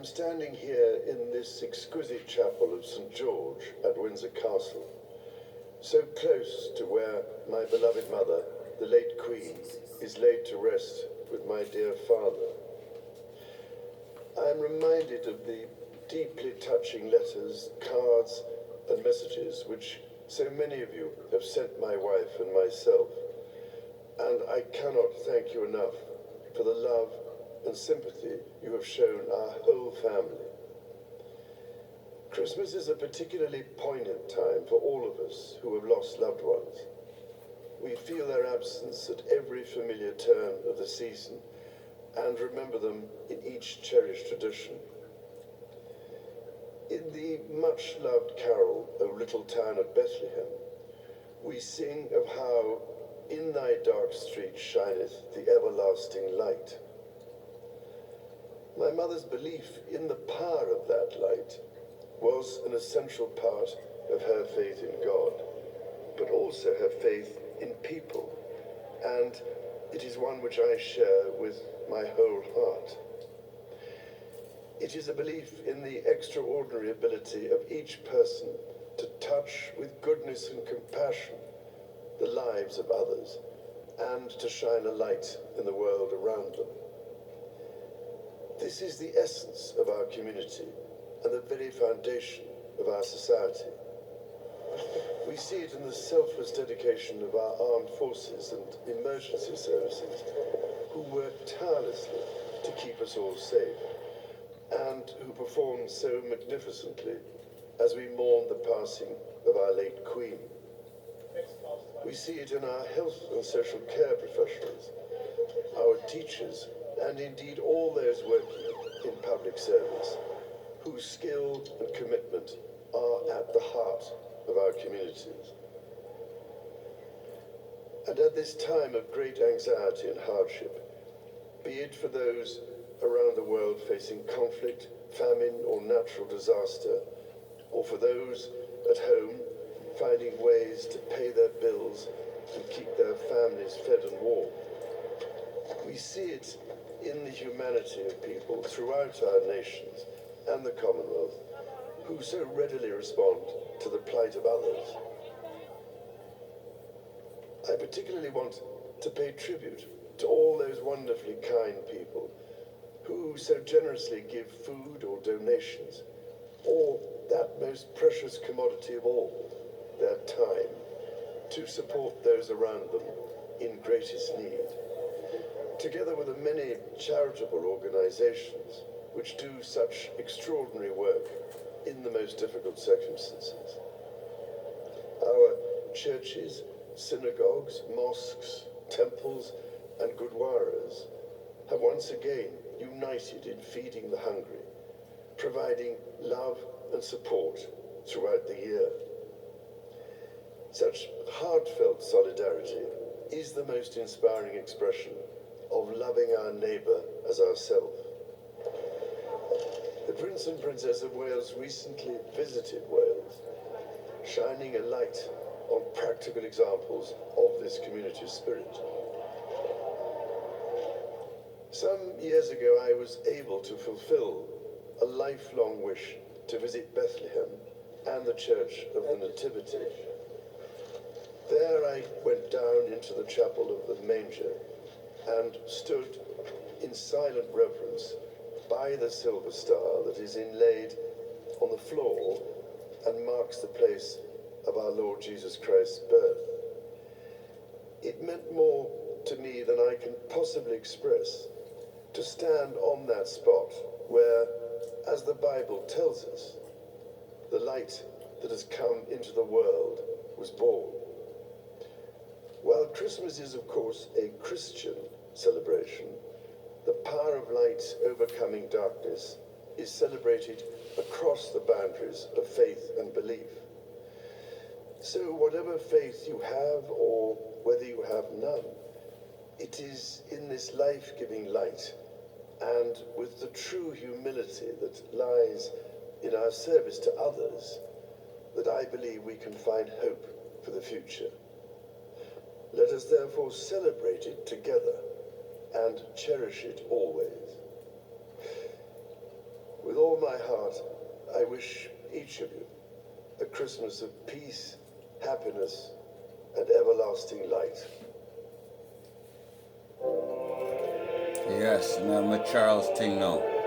I'm standing here in this exquisite chapel of St. George at Windsor Castle, so close to where my beloved mother, the late Queen, is laid to rest with my dear father. I'm reminded of the deeply touching letters, cards, and messages which so many of you have sent my wife and myself, and I cannot thank you enough for the love and sympathy you have shown our whole family. Christmas is a particularly poignant time for all of us who have lost loved ones. We feel their absence at every familiar turn of the season and remember them in each cherished tradition. In the much-loved carol, O Little Town of Bethlehem, we sing of how in thy dark street shineth the everlasting light. My mother's belief in the power of that light was an essential part of her faith in God, but also her faith in people, and it is one which I share with my whole heart. It is a belief in the extraordinary ability of each person to touch with goodness and compassion the lives of others and to shine a light in the world around them. This is the essence of our community and the very foundation of our society. We see it in the selfless dedication of our armed forces and emergency services, who work tirelessly to keep us all safe, and who perform so magnificently as we mourn the passing of our late Queen. We see it in our health and social care professionals, our teachers, and indeed all those working in public service, whose skill and commitment are at the heart of our communities. And at this time of great anxiety and hardship, be it for those around the world facing conflict, famine, or natural disaster, or for those at home finding ways to pay their bills and keep their families fed and warm, we see it in the humanity of people throughout our nations and the Commonwealth, who so readily respond to the plight of others. I particularly want to pay tribute to all those wonderfully kind people who so generously give food or donations, or that most precious commodity of all, their time, to support those around them in greatest need, together with the many charitable organizations which do such extraordinary work in the most difficult circumstances. Our churches, synagogues, mosques, temples, and gurdwaras have once again united in feeding the hungry, providing love and support throughout the year. Such heartfelt solidarity is the most inspiring expression of loving our neighbour as ourselves. The Prince and Princess of Wales recently visited Wales, shining a light on practical examples of this community spirit. Some years ago, I was able to fulfill a lifelong wish to visit Bethlehem and the Church of the Nativity. There I went down into the chapel of the manger and stood in silent reverence by the silver star that is inlaid on the floor and marks the place of our Lord Jesus Christ's birth. It meant more to me than I can possibly express to stand on that spot where, as the Bible tells us, the light that has come into the world was born. While Christmas is, of course, a Christian celebration, the power of light overcoming darkness is celebrated across the boundaries of faith and belief. So whatever faith you have or whether you have none, it is in this life-giving light and with the true humility that lies in our service to others that I believe we can find hope for the future. Let us therefore celebrate it together and cherish it always. With all my heart, I wish each of you a Christmas of peace, happiness, and everlasting light. Yes, Charles Tingno.